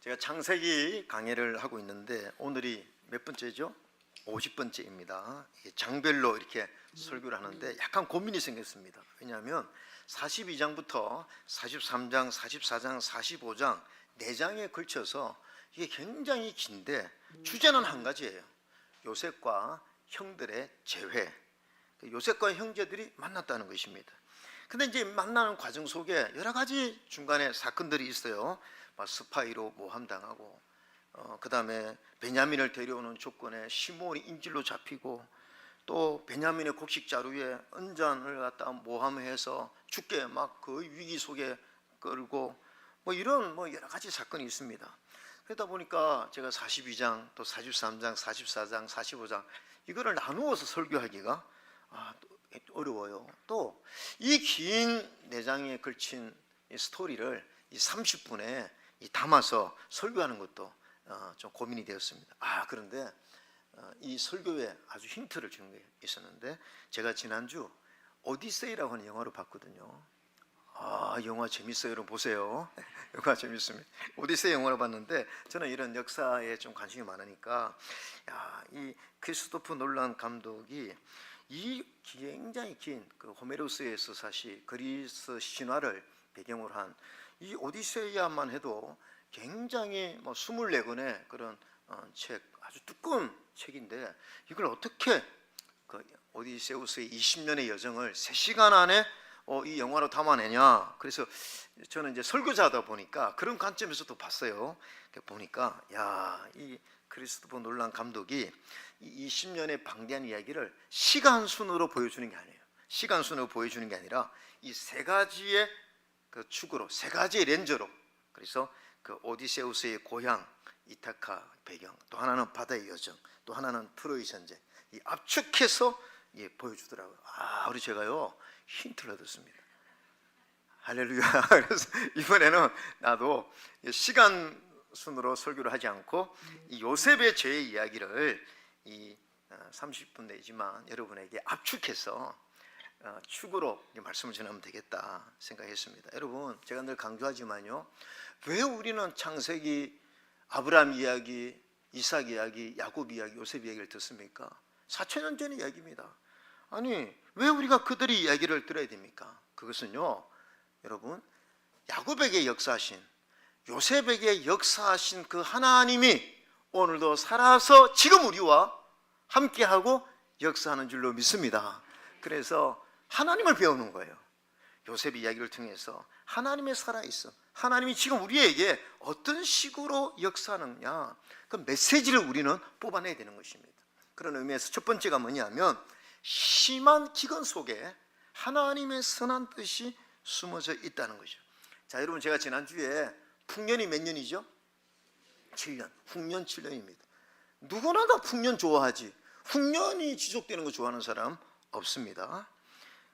제가 창세기 강의를 하고 있는데 오늘이 몇 번째죠? 50번째입니다. 장별로 이렇게 설교를 하는데 약간 고민이 생겼습니다. 왜냐하면 42장부터 43장, 44장, 45장 4장에 걸쳐서 이게 굉장히 긴데 주제는 한 가지예요. 요셉과 형들의 재회. 요셉과 형제들이 만났다는 것입니다. 근데 이제 만나는 과정 속에 여러 가지 중간에 사건들이 있어요. 스파이로 모함당하고 그 다음에 베냐민을 데려오는 조건에 시므온이 인질로 잡히고 또 베냐민의 곡식 자루에 은잔을 갖다 모함해서 죽게 막 그 위기 속에 끌고 이런 여러 가지 사건이 있습니다. 그러다 보니까 제가 42장 또 43장 44장 45장 이거를 나누어서 설교하기가 어려워요. 또 이 긴 4장에 걸친 이 스토리를 이 30분에 담아서 설교하는 것도 좀 고민이 되었습니다. 그런데 이 설교에 아주 힌트를 주는 게 있었는데 제가 지난주 오디세이라고 하는 영화를 봤거든요. 영화 재밌어요. 여러분 보세요. 영화 재밌습니다. 오디세이 영화를 봤는데 저는 이런 역사에 좀 관심이 많으니까 이 크리스토프 놀란 감독이 이 굉장히 긴 그 호메로스의 서사시 그리스 신화를 배경으로 한 이 오디세이야만 해도 굉장히 24권의 그런 책, 아주 두꺼운 책인데 이걸 어떻게 그 오디세우스의 20년의 여정을 3시간 안에 이 영화로 담아내냐. 그래서 저는 이제 설교자다 보니까 그런 관점에서도 봤어요. 보니까 이 크리스토퍼 놀란 감독이 이 20년의 방대한 이야기를 시간순으로 보여주는 게 아니에요. 시간순으로 보여주는 게 아니라 이 3가지의 그 축으로 3가지의 렌저로, 그래서 그 오디세우스의 고향 이타카 배경, 또 하나는 바다의 여정, 또 하나는 트로이 전쟁, 이 압축해서 보여주더라고요. 우리 제가요 힌트를 얻었습니다. 할렐루야. 그래서 이번에는 나도 시간 순으로 설교를 하지 않고 이 요셉의 죄의 이야기를 이 30분 내지만 여러분에게 압축해서 축으로 말씀을 전하면 되겠다 생각했습니다. 여러분, 제가 늘 강조하지만요, 왜 우리는 창세기, 아브라함 이야기, 이삭 이야기, 야곱 이야기, 요셉 이야기를 듣습니까? 4,000년 전의 이야기입니다. 아니, 왜 우리가 그들의 이야기를 들어야 됩니까? 그것은요, 여러분, 야곱에게 역사하신, 요셉에게 역사하신 그 하나님이 오늘도 살아서 지금 우리와 함께하고 역사하는 줄로 믿습니다. 그래서 하나님을 배우는 거예요. 요셉 이야기를 통해서 하나님의 살아있음, 하나님이 지금 우리에게 어떤 식으로 역사하느냐, 그 메시지를 우리는 뽑아내야 되는 것입니다. 그런 의미에서 첫 번째가 뭐냐면 심한 기근 속에 하나님의 선한 뜻이 숨어져 있다는 거죠. 자, 여러분, 제가 지난주에 풍년이 몇 년이죠? 7년. 흉년 7년입니다. 누구나 다 풍년 좋아하지. 흉년이 지속되는 거 좋아하는 사람 없습니다.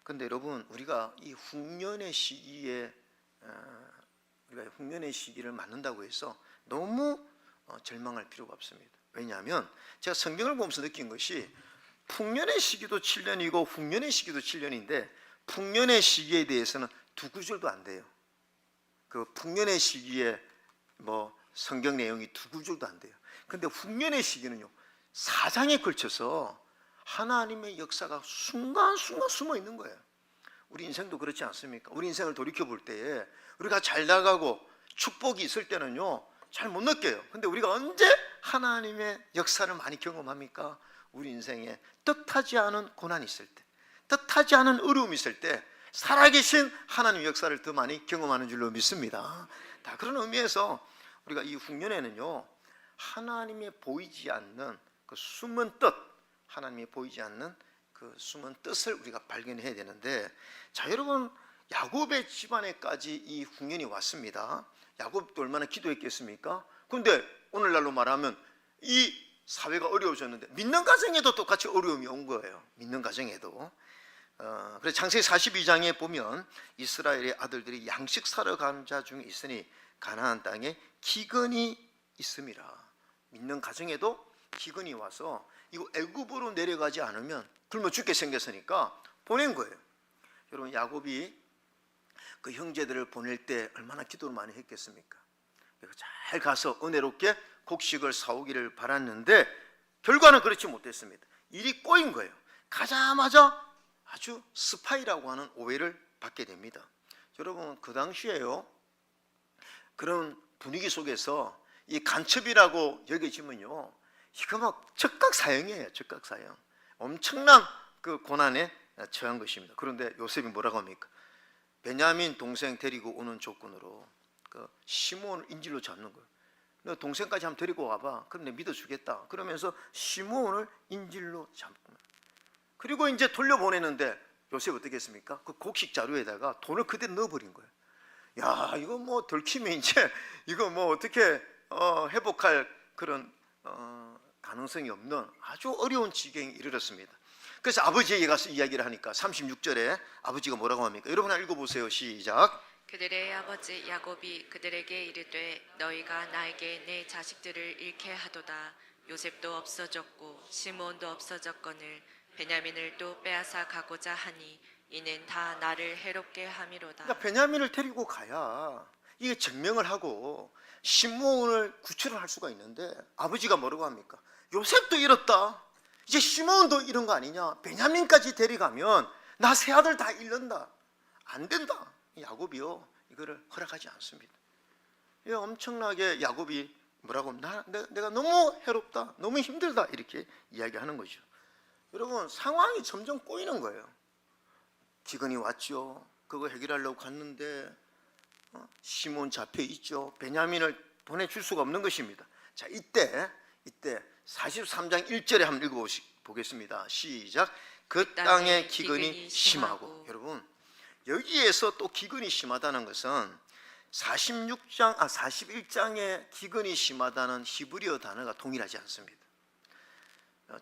그런데 여러분, 우리가 이 흉년의 시기에 우리가 흉년의 시기를 맞는다고 해서 너무 절망할 필요가 없습니다. 왜냐하면 제가 성경을 보면서 느낀 것이 풍년의 시기도 7년이고 흉년의 시기도 7년인데 풍년의 시기에 대해서는 2구절도 안 돼요. 그 풍년의 시기에 성경 내용이 2구절도 안 돼요. 근데 흉년의 시기는요 4장에 걸쳐서 하나님의 역사가 순간순간 숨어 있는 거예요. 우리 인생도 그렇지 않습니까? 우리 인생을 돌이켜볼 때에 우리가 잘 나가고 축복이 있을 때는요 잘 못 느껴요. 근데 우리가 언제 하나님의 역사를 많이 경험합니까? 우리 인생에 뜻하지 않은 고난이 있을 때, 뜻하지 않은 어려움이 있을 때 살아계신 하나님의 역사를 더 많이 경험하는 줄로 믿습니다. 다 그런 의미에서 우리가 이 흉년에는요 하나님의 보이지 않는 그 숨은 뜻, 하나님이 보이지 않는 그 숨은 뜻을 우리가 발견해야 되는데, 자, 여러분, 야곱의 집안에까지 이 흉년이 왔습니다. 야곱도 얼마나 기도했겠습니까? 그런데 오늘날로 말하면 이 사회가 어려워졌는데 믿는 가정에도 똑같이 어려움이 온 거예요. 믿는 가정에도. 그래서 창세기 42장에 보면 이스라엘의 아들들이 양식 사러 간 자 중에 있으니 가나안 땅에 기근이 있음이라. 믿는 가정에도 기근이 와서 이거 애굽으로 내려가지 않으면 굶어 죽게 생겼으니까 보낸 거예요. 여러분, 야곱이 그 형제들을 보낼 때 얼마나 기도를 많이 했겠습니까? 잘 가서 은혜롭게 곡식을 사오기를 바랐는데 결과는 그렇지 못했습니다. 일이 꼬인 거예요. 가자마자 아주 스파이라고 하는 오해를 받게 됩니다. 여러분, 그 당시에요, 그런 분위기 속에서 이 간첩이라고 여겨지면요, 이거 막 즉각 사형이에요. 즉각 사형. 엄청난 그 고난에 처한 것입니다. 그런데 요셉이 뭐라고 합니까? 베냐민 동생 데리고 오는 조건으로 그 시므온을 인질로 잡는 거예요. 너 동생까지 한번 데리고 와봐. 그럼 내가 믿어주겠다. 그러면서 시므온을 인질로 잡고, 그리고 이제 돌려보내는데 요셉 어떻게 했습니까? 그 곡식 자루에다가 돈을 그대로 넣어버린 거예요. 야, 이거 뭐 들키면 이제 이거 뭐 어떻게 회복할 그런 가능성이 없는 아주 어려운 지경에 이르렀습니다. 그래서 아버지에게 가서 이야기를 하니까 36절에 아버지가 뭐라고 합니까? 여러분 읽어보세요. 시작. 그들의 아버지 야곱이 그들에게 이르되 너희가 나에게 내 자식들을 잃게 하도다. 요셉도 없어졌고 시므온도 없어졌거늘 베냐민을 또 빼앗아 가고자 하니 이는 다 나를 해롭게 함이로다. 그러니까 베냐민을 데리고 가야 이게 증명을 하고 시므온을 구출을 할 수가 있는데 아버지가 뭐라고 합니까? 요셉도 잃었다. 이제 시므온도 이런 거 아니냐? 베냐민까지 데려가면 나 세 아들 다 잃는다. 안 된다. 야곱이요, 이거를 허락하지 않습니다. 엄청나게 야곱이 뭐라고 하면 내가 너무 해롭다, 너무 힘들다 이렇게 이야기하는 거죠. 여러분, 상황이 점점 꼬이는 거예요. 기근이 왔죠. 그거 해결하려고 갔는데 시몬 잡혀 있죠. 베냐민을 보내줄 수가 없는 것입니다. 자, 이때 43장 1절에 한번 읽어보겠습니다. 시작. 그 땅에 기근이 심하고. 여러분, 여기에서 또 기근이 심하다는 것은 41장에 기근이 심하다는 히브리어 단어가 동일하지 않습니다.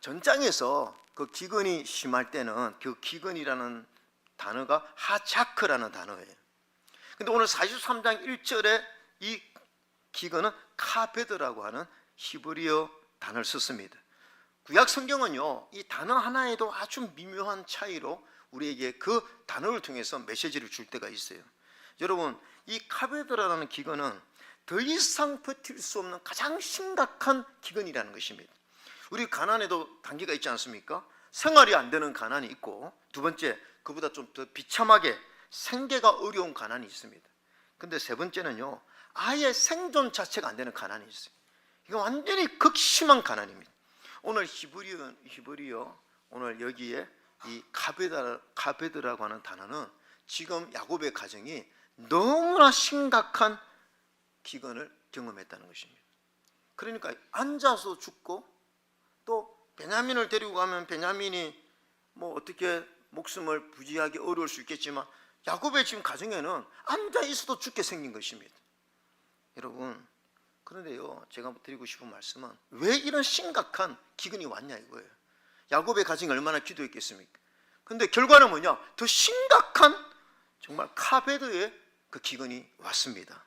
전장에서 그 기근이 심할 때는 그 기근이라는 단어가 하차크라는 단어예요. 근데 오늘 43장 1절에 이 기근은 카베드라고 하는 히브리어 단어를 썼습니다. 구약 성경은요, 이 단어 하나에도 아주 미묘한 차이로 우리에게 그 단어를 통해서 메시지를 줄 때가 있어요. 여러분, 이 카베드라는 기근은 더 이상 버틸 수 없는 가장 심각한 기근이라는 것입니다. 우리 가난에도 단계가 있지 않습니까? 생활이 안 되는 가난이 있고, 두 번째, 그보다 좀 더 비참하게 생계가 어려운 가난이 있습니다. 근데 세 번째는요, 아예 생존 자체가 안 되는 가난이 있어요. 이거 완전히 극심한 가난입니다. 오늘 히브리어 오늘 여기에 이 카베드라고 하는 단어는 지금 야곱의 가정이 너무나 심각한 기근을 경험했다는 것입니다. 그러니까 앉아서 죽고, 또 베냐민을 데리고 가면 베냐민이 뭐 어떻게 목숨을 부지하기 어려울 수 있겠지만 야곱의 지금 가정에는 앉아 있어도 죽게 생긴 것입니다. 여러분, 그런데요, 제가 드리고 싶은 말씀은 왜 이런 심각한 기근이 왔냐 이거예요. 야곱의 가정이 얼마나 기도했겠습니까? 근데 결과는 뭐냐? 더 심각한 정말 카베드의 그 기근이 왔습니다.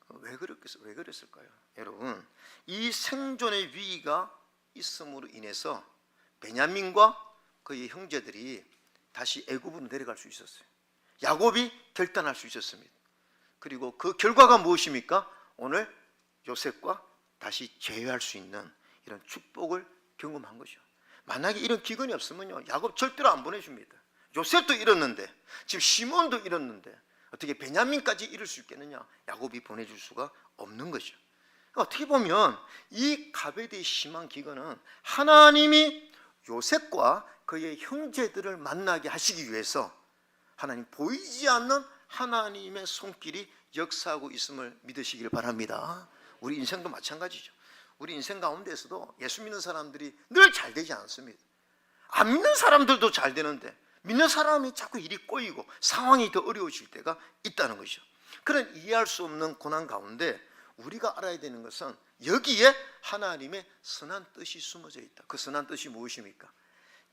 왜 그랬을까요? 여러분, 이 생존의 위기가 있음으로 인해서 베냐민과 그의 형제들이 다시 애굽으로 내려갈 수 있었어요. 야곱이 결단할 수 있었습니다. 그리고 그 결과가 무엇입니까? 오늘 요셉과 다시 재회할 수 있는 이런 축복을 경험한 거죠. 만약에 이런 기근이 없으면요, 야곱 절대로 안 보내줍니다. 요셉도 잃었는데, 지금 시몬도 잃었는데 어떻게 베냐민까지 잃을 수 있겠느냐? 야곱이 보내줄 수가 없는 거죠. 어떻게 보면 이 가베드의 심한 기근은 하나님이 요셉과 그의 형제들을 만나게 하시기 위해서 하나님 보이지 않는 하나님의 손길이 역사하고 있음을 믿으시길 바랍니다. 우리 인생도 마찬가지죠. 우리 인생 가운데서도 예수 믿는 사람들이 늘 잘 되지 않습니다. 안 믿는 사람들도 잘 되는데 믿는 사람이 자꾸 일이 꼬이고 상황이 더 어려워질 때가 있다는 것이죠. 그런 이해할 수 없는 고난 가운데 우리가 알아야 되는 것은 여기에 하나님의 선한 뜻이 숨어져 있다. 그 선한 뜻이 무엇입니까?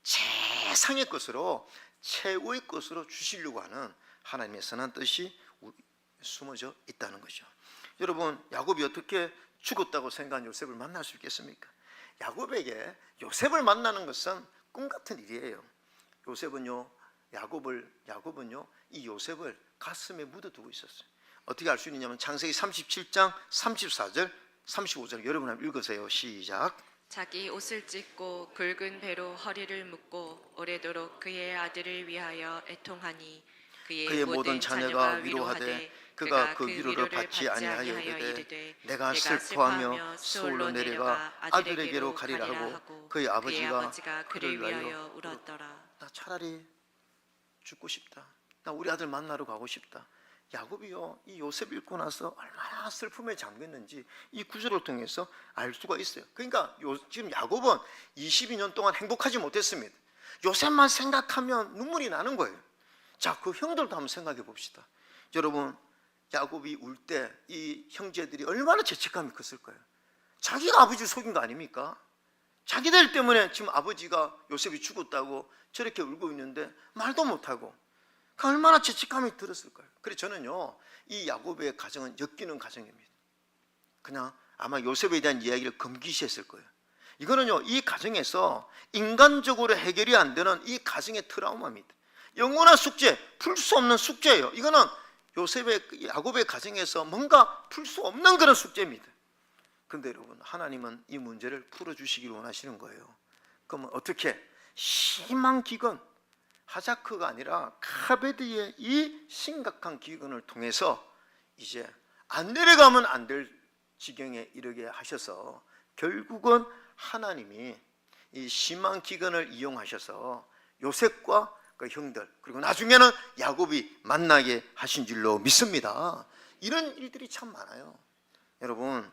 최상의 것으로, 최고의 것으로 주시려고 하는 하나님의 선한 뜻이 숨어져 있다는 거죠. 여러분, 야곱이 어떻게 죽었다고 생각한 요셉을 만날 수 있겠습니까? 야곱에게 요셉을 만나는 것은 꿈 같은 일이에요. 야곱은요, 이 요셉을 가슴에 묻어두고 있었어요. 어떻게 알 수 있느냐면 창세기 37장 34절 35절 여러분 한번 읽으세요. 시작. 자기 옷을 찢고 굵은 배로 허리를 묶고 오래도록 그의 아들을 위하여 애통하니 그의 모든 자녀가 위로하되 그가 그 위로를 받지 아니하여 이르되 내가 슬퍼하며 수올로 내려가 아들에게로 가리라 하고 그의 아버지가 그를 위하여 울었더라. 나 차라리 죽고 싶다. 나 우리 아들 만나러 가고 싶다. 야곱이요, 이 요셉 읽고 나서 얼마나 슬픔에 잠겼는지 이 구절을 통해서 알 수가 있어요. 그러니까 지금 야곱은 22년 동안 행복하지 못했습니다. 요셉만 생각하면 눈물이 나는 거예요. 자, 그 형들도 한번 생각해 봅시다. 여러분, 야곱이 울 때 이 형제들이 얼마나 죄책감이 컸을 거예요. 자기가 아버지를 속인 거 아닙니까? 자기들 때문에 지금 아버지가 요셉이 죽었다고 저렇게 울고 있는데 말도 못하고 그 얼마나 죄책감이 들었을 거예요. 그래서 저는요, 이 야곱의 가정은 엮이는 가정입니다. 그냥 아마 요셉에 대한 이야기를 금기시했을 거예요. 이거는요, 이 가정에서 인간적으로 해결이 안 되는 이 가정의 트라우마입니다. 영원한 숙제, 풀 수 없는 숙제예요. 이거는 야곱의 가정에서 뭔가 풀 수 없는 그런 숙제입니다. 그런데 여러분, 하나님은 이 문제를 풀어주시기를 원하시는 거예요. 그러면 어떻게? 심한 기근, 하자크가 아니라 카베드의 이 심각한 기근을 통해서 이제 안 내려가면 안 될 지경에 이르게 하셔서 결국은 하나님이 이 심한 기근을 이용하셔서 요셉과 그 형들 그리고 나중에는 야곱이 만나게 하신 줄로 믿습니다. 이런 일들이 참 많아요. 여러분,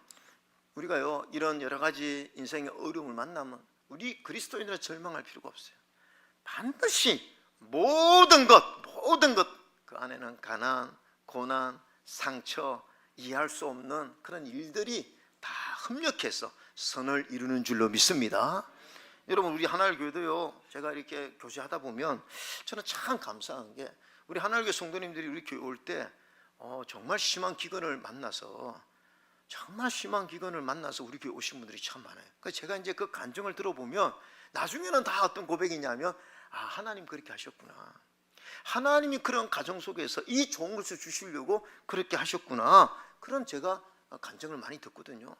우리가요 이런 여러 가지 인생의 어려움을 만나면 우리 그리스도인들은 절망할 필요가 없어요. 반드시 모든 것 그 안에는 가난, 고난, 상처, 이해할 수 없는 그런 일들이 다 협력해서 선을 이루는 줄로 믿습니다. 여러분, 우리 하나교회도요, 제가 이렇게 교제하다 보면 저는 참 감사한 게 우리 하나교회 성도님들이 우리 교회 올 때 정말 심한 기근을 만나서 우리 교회 오신 분들이 참 많아요. 그래서 제가 이제 그 간증을 들어보면 나중에는 다 어떤 고백이냐면, 하나님 그렇게 하셨구나. 하나님이 그런 가정 속에서 이 좋은 것을 주시려고 그렇게 하셨구나. 그런 제가 간증을 많이 듣거든요.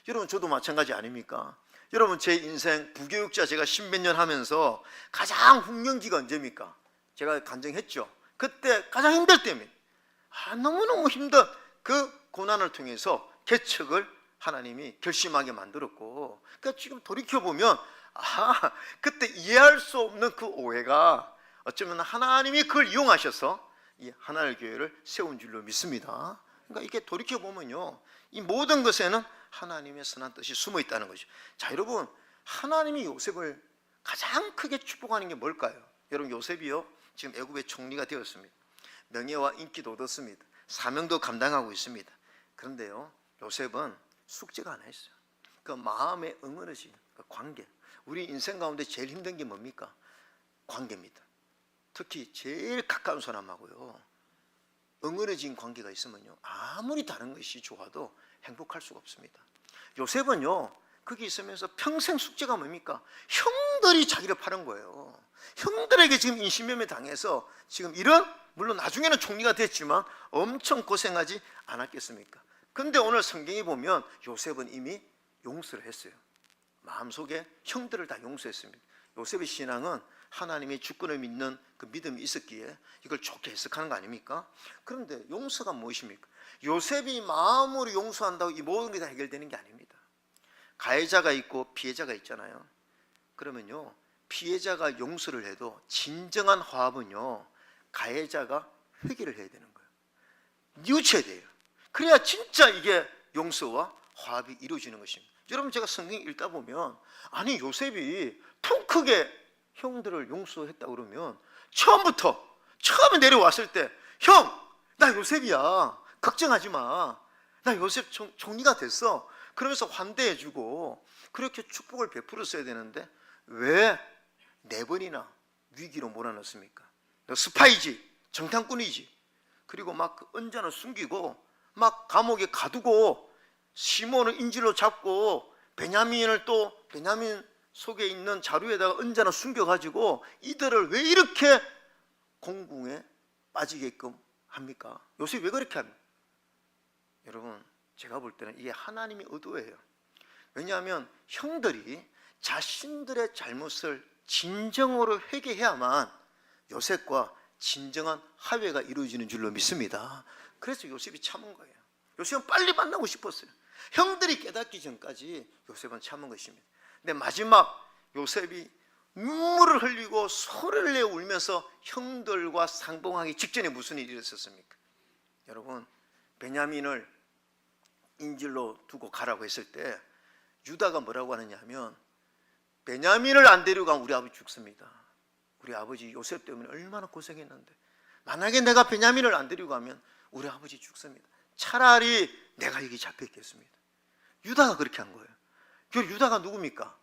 여러분, 저도 마찬가지 아닙니까? 여러분, 제 인생 부교육자 제가 십몇 년 하면서 가장 흉년기가 언제입니까? 제가 간증했죠. 그때 가장 힘들 때입니다. 너무너무 힘든 그 고난을 통해서 개척을 하나님이 결심하게 만들었고, 그러니까 지금 돌이켜보면 그때 이해할 수 없는 그 오해가 어쩌면 하나님이 그걸 이용하셔서 이 하나의 교회를 세운 줄로 믿습니다. 그러니까 이렇게 돌이켜보면요, 이 모든 것에는 하나님의 선한 뜻이 숨어 있다는 거죠. 자, 여러분, 하나님이 요셉을 가장 크게 축복하는 게 뭘까요? 여러분, 요셉이요 지금 애굽의 총리가 되었습니다. 명예와 인기도 얻었습니다. 사명도 감당하고 있습니다. 그런데요, 요셉은 숙제가 하나 있어요. 그 마음에 응어러진 그 관계. 우리 인생 가운데 제일 힘든 게 뭡니까? 관계입니다. 특히 제일 가까운 사람하고요 응어러진 관계가 있으면요, 아무리 다른 것이 좋아도 행복할 수가 없습니다. 요셉은요, 거기 있으면서 평생 숙제가 뭡니까? 형들이 자기를 파는 거예요. 형들에게 지금 인신매매 당해서 지금 물론 나중에는 총리가 됐지만 엄청 고생하지 않았겠습니까? 근데 오늘 성경에 보면 요셉은 이미 용서를 했어요. 마음속에 형들을 다 용서했습니다. 요셉의 신앙은 하나님의 주권을 믿는 그 믿음이 있었기에 이걸 좋게 해석하는 거 아닙니까? 그런데 용서가 무엇입니까? 요셉이 마음으로 용서한다고 이 모든 게 다 해결되는 게 아닙니다. 가해자가 있고 피해자가 있잖아요. 그러면요, 피해자가 용서를 해도 진정한 화합은요, 가해자가 회개를 해야 되는 거예요. 뉘우쳐야 돼요. 그래야 진짜 이게 용서와 화합이 이루어지는 것입니다. 여러분, 제가 성경 읽다 보면 요셉이 통 크게 형들을 용서했다고 그러면 처음에 내려왔을 때 형, 나 요셉이야. 걱정하지 마. 나 요셉 총리가 됐어. 그러면서 환대해주고 그렇게 축복을 베풀었어야 되는데 왜 4번이나 위기로 몰아넣습니까? 너 스파이지, 정탐꾼이지. 그리고 막 언짢아 숨기고 막 감옥에 가두고 시몬을 인질로 잡고 베냐민 속에 있는 자루에다가 언짢아 숨겨가지고 이들을 왜 이렇게 공궁에 빠지게끔 합니까? 요셉이 왜 그렇게 합니까? 여러분, 제가 볼 때는 이게 하나님의 의도예요. 왜냐하면 형들이 자신들의 잘못을 진정으로 회개해야만 요셉과 진정한 화해가 이루어지는 줄로 믿습니다. 그래서 요셉이 참은 거예요. 요셉은 빨리 만나고 싶었어요. 형들이 깨닫기 전까지 요셉은 참은 것입니다. 근데 마지막 요셉이 눈물을 흘리고 소리를 내어 울면서 형들과 상봉하기 직전에 무슨 일이 있었습니까? 여러분, 베냐민을 인질로 두고 가라고 했을 때 유다가 뭐라고 하느냐 하면, 베냐민을 안 데려가면 우리 아버지 죽습니다. 우리 아버지 요셉 때문에 얼마나 고생했는데, 만약에 내가 베냐민을 안 데려가면 우리 아버지 죽습니다. 차라리 내가 여기 잡혀 있겠습니다. 유다가 그렇게 한 거예요. 그 유다가 누굽니까?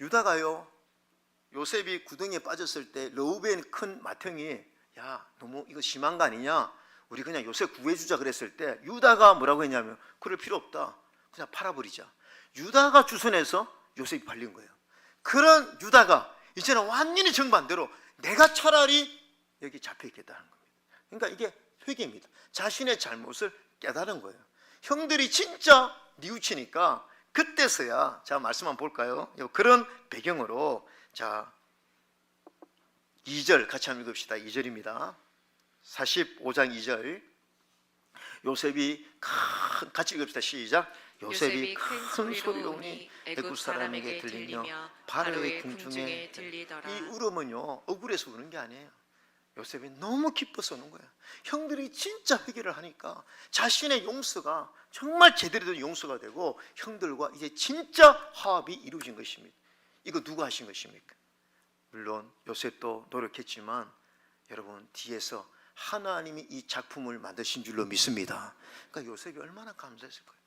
유다가요, 요셉이 구덩이에 빠졌을 때 르우벤 큰 맏형이 야, 너무 이거 심한 거 아니냐, 우리 그냥 요셉 구해주자 그랬을 때 유다가 뭐라고 했냐면, 그럴 필요 없다, 그냥 팔아버리자. 유다가 주선해서 요셉이 팔린 거예요. 그런 유다가 이제는 완전히 정반대로 내가 차라리 여기 잡혀 있겠다는 겁니다. 그러니까 이게 회개입니다. 자신의 잘못을 깨달은 거예요. 형들이 진짜 뉘우치니까 그때서야, 자 말씀 한번 볼까요? 그런 배경으로, 자 2절 같이 한번 읽읍시다. 2절입니다. 45장 2절. 요셉이 같이 읽읍시다. 시작. 요셉이 큰 소리로 우니 애굽 사람에게 들리며 바로의 궁중에 들리더라. 이 울음은요, 억울해서 우는 게 아니에요. 요셉이 너무 기뻐서 우는 거예요. 형들이 진짜 회개를 하니까 자신의 용서가 정말 제대로 된 용서가 되고 형들과 이제 진짜 화합이 이루어진 것입니다. 이거 누가 하신 것입니까? 물론 요셉도 노력했지만 여러분, 뒤에서 하나님이 이 작품을 만드신 줄로 믿습니다. 그러니까 요셉이 얼마나 감사했을 거예요.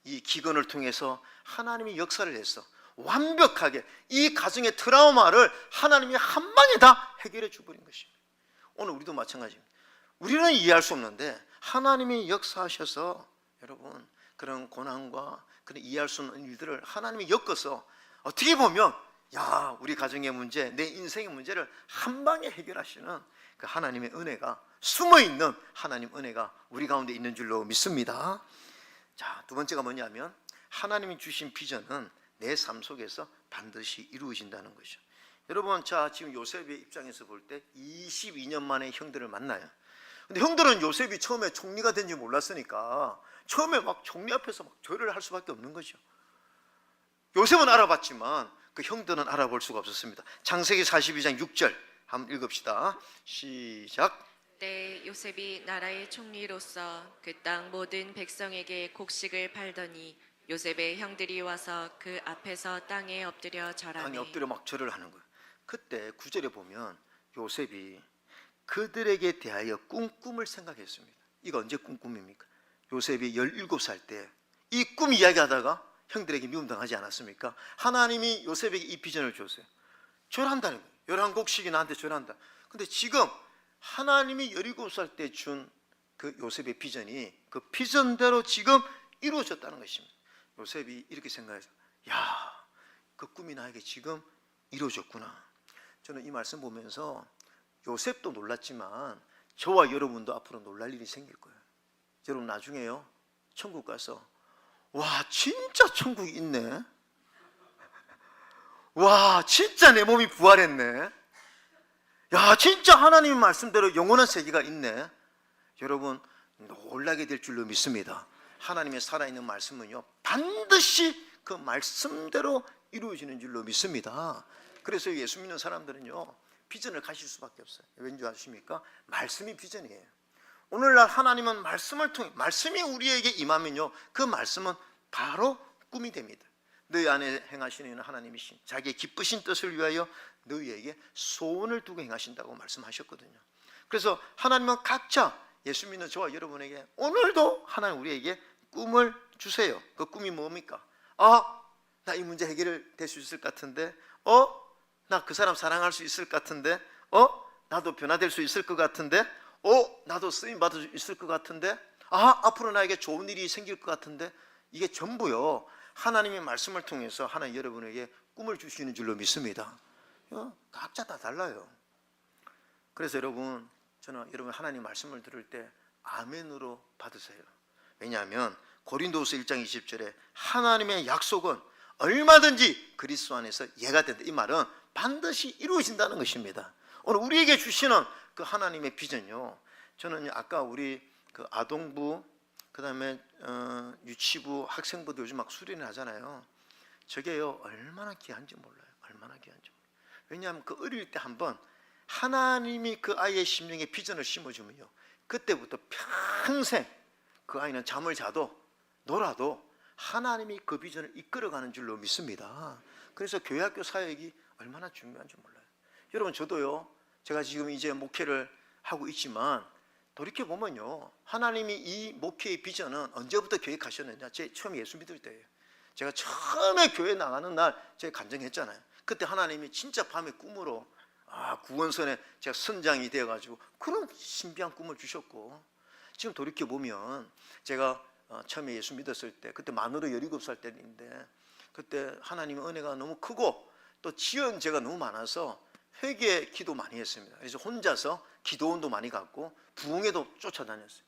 이 기근을 통해서 하나님이 역사를 해서 완벽하게 이 가정의 트라우마를 하나님이 한 방에 다 해결해 주버린 것입니다. 오늘 우리도 마찬가지입니다. 우리는 이해할 수 없는데 하나님이 역사하셔서 여러분, 그런 고난과 그런 이해할 수 없는 일들을 하나님이 엮어서 어떻게 보면 야, 우리 가정의 문제, 내 인생의 문제를 한 방에 해결하시는 그 하나님의 은혜가, 숨어있는 하나님 은혜가 우리 가운데 있는 줄로 믿습니다. 자, 두 번째가 뭐냐면, 하나님이 주신 비전은 내 삶 속에서 반드시 이루어진다는 것이죠. 여러분, 자 지금 요셉의 입장에서 볼 때 22년 만에 형들을 만나요. 근데 형들은 요셉이 처음에 총리가 된지 몰랐으니까 처음에 막 총리 앞에서 막 절을 할 수밖에 없는 거죠. 요셉은 알아봤지만 그 형들은 알아볼 수가 없었습니다. 창세기 42장 6절 한번 읽읍시다. 시작. 그때 요셉이 나라의 총리로서 그 땅 모든 백성에게 곡식을 팔더니 요셉의 형들이 와서 그 앞에서 땅에 엎드려 절하매. 땅에 엎드려 막 절을 하는 거예요. 그때 9절에 보면 요셉이 그들에게 대하여 꿈을 생각했습니다. 이거 언제 꿈입니까? 요셉이 17살 때 이 꿈 이야기하다가 형들에게 미움당하지 않았습니까? 하나님이 요셉에게 이 비전을 줬어요. 절한다는 거예요. 11곡씩이 나한테 절한다. 근데 지금 하나님이 17살 때 준 그 요셉의 비전이 그 비전대로 지금 이루어졌다는 것입니다. 요셉이 이렇게 생각해서 야, 그 꿈이 나에게 지금 이루어졌구나. 저는 이 말씀 보면서 요셉도 놀랐지만 저와 여러분도 앞으로 놀랄 일이 생길 거예요. 여러분, 나중에요, 천국 가서 와, 진짜 천국이 있네. 와, 진짜 내 몸이 부활했네. 야, 진짜 하나님 말씀대로 영원한 세계가 있네. 여러분, 놀라게 될 줄로 믿습니다. 하나님의 살아있는 말씀은요, 반드시 그 말씀대로 이루어지는 줄로 믿습니다. 그래서 예수 믿는 사람들은요, 비전을 가질 수밖에 없어요. 왠지 아십니까? 말씀이 비전이에요. 오늘날 하나님은 말씀을 통해, 말씀이 우리에게 임하면요, 그 말씀은 바로 꿈이 됩니다. 너희 안에 행하시는 하나님이신 자기의 기쁘신 뜻을 위하여 너희에게 소원을 두고 행하신다고 말씀하셨거든요. 그래서 하나님은 각자 예수 믿는 저와 여러분에게 오늘도 하나님 우리에게 꿈을 주세요. 그 꿈이 뭡니까? 나 이 문제 해결될 수 있을 것 같은데, 나 그 사람 사랑할 수 있을 것 같은데, 나도 변화될 수 있을 것 같은데, 나도 쓰임 받을 수 있을 것 같은데, 앞으로 나에게 좋은 일이 생길 것 같은데. 이게 전부요, 하나님의 말씀을 통해서 하나님 여러분에게 꿈을 주시는 줄로 믿습니다. 각자 다 달라요. 그래서 여러분, 저는 여러분 하나님 말씀을 들을 때 아멘으로 받으세요. 왜냐하면 고린도후서 1장 20절에 하나님의 약속은 얼마든지 그리스도 안에서 예가 된다. 이 말은 반드시 이루어진다는 것입니다. 오늘 우리에게 주시는 그 하나님의 비전요. 저는 아까 우리 그 아동부, 그다음에 유치부, 학생부도 요즘 막 수련을 하잖아요. 저게요 얼마나 귀한지 몰라요. 얼마나 귀한지 몰라요. 왜냐하면 그 어릴 때 한번 하나님이 그 아이의 심령에 비전을 심어주면요, 그때부터 평생 그 아이는 잠을 자도 놀아도 하나님이 그 비전을 이끌어가는 줄로 믿습니다. 그래서 교회학교 사역이 얼마나 중요한지 몰라요. 여러분, 저도요, 제가 지금 이제 목회를 하고 있지만 돌이켜보면요, 하나님이 이 목회의 비전은 언제부터 계획하셨느냐. 제 처음 예수 믿을 때예요. 제가 처음에 교회 나가는 날 제가 간증했잖아요. 그때 하나님이 진짜 밤에 꿈으로 구원선에 제가 선장이 되어가지고 그런 신비한 꿈을 주셨고, 지금 돌이켜보면 제가 처음에 예수 믿었을 때 그때 만으로 17살 때인데, 그때 하나님의 은혜가 너무 크고 또 지연제가 너무 많아서 회개 기도 많이 했습니다. 그래서 혼자서 기도원도 많이 갔고 부흥회도 쫓아다녔어요.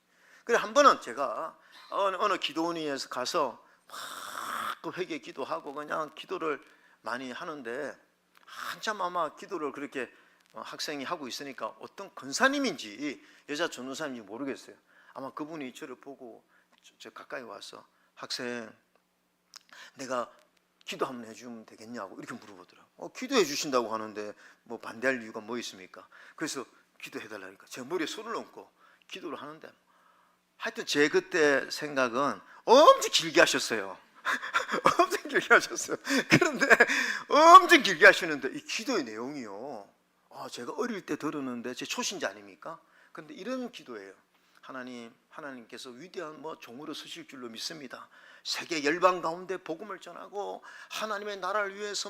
그래 한 번은 제가 어느 기도원에서 가서 막 회개 기도하고 그냥 기도를 많이 하는데, 한참 아마 기도를 그렇게 학생이 하고 있으니까 어떤 권사님인지 여자 전도사님인지 모르겠어요. 아마 그분이 저를 보고 저 가까이 와서 학생, 내가 기도 한번 해주면 되겠냐고 이렇게 물어보더라고요. 기도해 주신다고 하는데 뭐 반대할 이유가 뭐 있습니까? 그래서 기도해달라니까 제 머리에 손을 얹고 기도를 하는데, 하여튼 제 그때 생각은 엄청 길게 하셨어요. 엄청 길게 하셨어요. 그런데 엄청 길게 하시는데 이 기도의 내용이요, 제가 어릴 때 들었는데 제 초신자 아닙니까? 그런데 이런 기도예요. 하나님께서 위대한 종으로 서실 줄로 믿습니다. 세계 열방 가운데 복음을 전하고 하나님의 나라를 위해서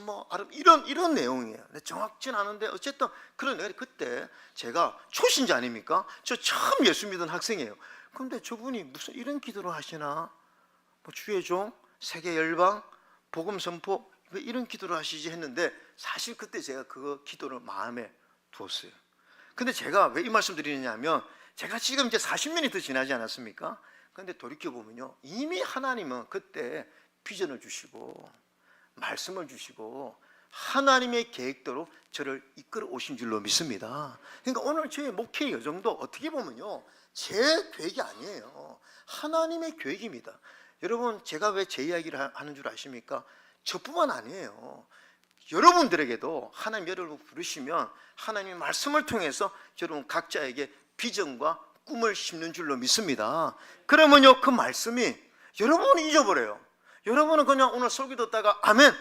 이런 내용이에요. 정확진 않은데 어쨌든 그런 내용. 그때 제가 초신자 아닙니까? 저 처음 예수 믿은 학생이에요. 그런데 저분이 무슨 이런 기도를 하시나? 주의 종, 세계 열방, 복음 선포, 왜 이런 기도를 하시지 했는데, 사실 그때 제가 그 기도를 마음에 두었어요. 근데 제가 왜 이 말씀 드리느냐 하면, 제가 지금 이제 40년이 더 지나지 않았습니까? 그런데 돌이켜보면요, 이미 하나님은 그때 비전을 주시고 말씀을 주시고 하나님의 계획대로 저를 이끌어 오신 줄로 믿습니다. 그러니까 오늘 저의 목회 여정도 어떻게 보면요, 제 계획이 아니에요. 하나님의 계획입니다. 여러분, 제가 왜 제 이야기를 하는 줄 아십니까? 저뿐만 아니에요. 여러분들에게도 하나님 여러분을 부르시면 하나님의 말씀을 통해서 여러분 각자에게 비전과 꿈을 심는 줄로 믿습니다. 그러면요, 그 말씀이 여러분은 잊어버려요. 여러분은 그냥 오늘 설교 듣다가 아멘,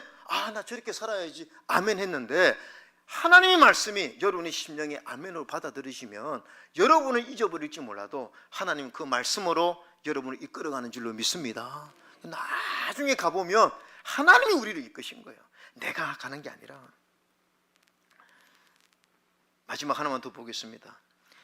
나 저렇게 살아야지 아멘 했는데, 하나님의 말씀이 여러분의 심령에 아멘으로 받아들이시면 여러분은 잊어버릴지 몰라도 하나님은 그 말씀으로 여러분을 이끌어가는 줄로 믿습니다. 나중에 가보면 하나님이 우리를 이끄신 거예요. 내가 가는 게 아니라. 마지막 하나만 더 보겠습니다.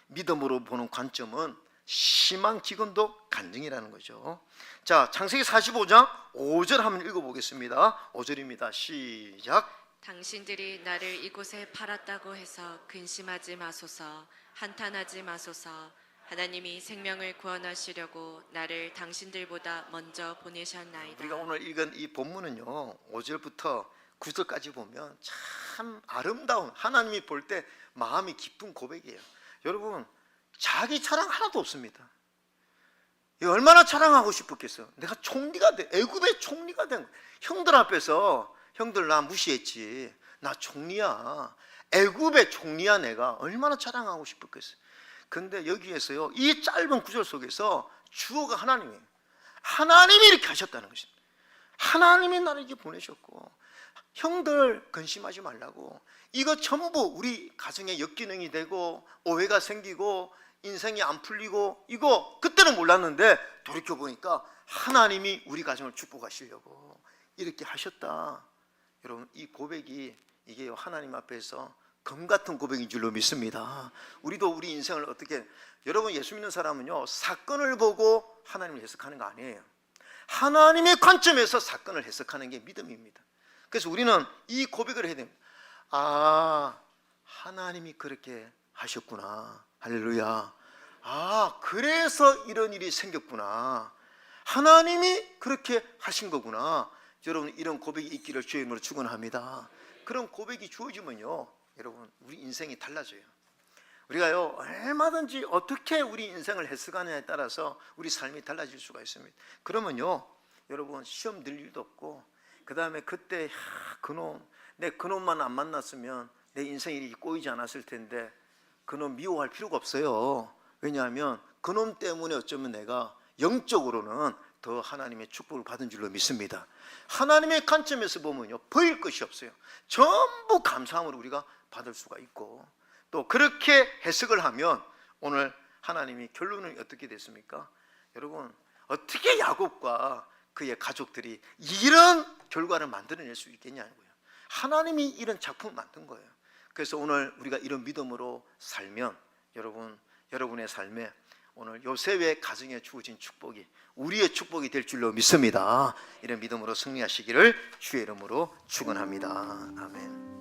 믿음으로 보는 관점은 희망 기근도 간증이라는 거죠. 자, 창세기 45장 5절 한번 읽어보겠습니다. 5절입니다. 시작. 당신들이 나를 이곳에 팔았다고 해서 근심하지 마소서, 한탄하지 마소서. 하나님이 생명을 구원하시려고 나를 당신들보다 먼저 보내셨나이다. 우리가 오늘 읽은 이 본문은요, 5절부터 9절까지 보면 참 아름다운, 하나님이 볼 때 마음이 기쁜 고백이에요. 여러분, 자기 자랑 하나도 없습니다. 얼마나 자랑하고 싶었겠어요. 내가 총리가 돼, 애굽의 총리가 된, 형들 앞에서 형들 나 무시했지, 나 총리야, 애굽의 총리야, 내가 얼마나 자랑하고 싶었겠어요. 근데 여기에서요, 이 짧은 구절 속에서 주어가 하나님이에요. 하나님이 이렇게 하셨다는 것입니다. 하나님이 나를 이렇게 보내셨고, 형들 근심하지 말라고, 이거 전부 우리 가정에 역기능이 되고 오해가 생기고 인생이 안 풀리고, 이거 그때는 몰랐는데 돌이켜보니까 하나님이 우리 가정을 축복하시려고 이렇게 하셨다. 여러분, 이 고백이 이게 하나님 앞에서 검 같은 고백인 줄로 믿습니다. 우리도 우리 인생을 어떻게, 여러분 예수 믿는 사람은요, 사건을 보고 하나님을 해석하는 거 아니에요. 하나님의 관점에서 사건을 해석하는 게 믿음입니다. 그래서 우리는 이 고백을 해야 됩니다. 하나님이 그렇게 하셨구나. 할렐루야. 그래서 이런 일이 생겼구나. 하나님이 그렇게 하신 거구나. 여러분, 이런 고백이 있기를 주의 이름으로 축원합니다. 그런 고백이 주어지면요, 여러분, 우리 인생이 달라져요. 우리가요, 얼마든지 어떻게 우리 인생을 해석하느냐에 따라서 우리 삶이 달라질 수가 있습니다. 그러면요, 여러분, 시험 들 일도 없고, 그 다음에 그때 내 그놈만 안 만났으면 내 인생이 이렇게 꼬이지 않았을 텐데, 그놈 미워할 필요가 없어요. 왜냐하면 그놈 때문에 어쩌면 내가 영적으로는 더 하나님의 축복을 받은 줄로 믿습니다. 하나님의 관점에서 보면요, 버릴 것이 없어요. 전부 감사함으로 우리가 받을 수가 있고, 또 그렇게 해석을 하면 오늘 하나님이 결론은 어떻게 됐습니까? 여러분, 어떻게 야곱과 그의 가족들이 이런 결과를 만들어낼 수 있겠냐고요. 하나님이 이런 작품을 만든 거예요. 그래서 오늘 우리가 이런 믿음으로 살면 여러분의 삶에 오늘 요셉의 가정에 주어진 축복이 우리의 축복이 될 줄로 믿습니다. 이런 믿음으로 승리하시기를 주의 이름으로 축원합니다. 아멘.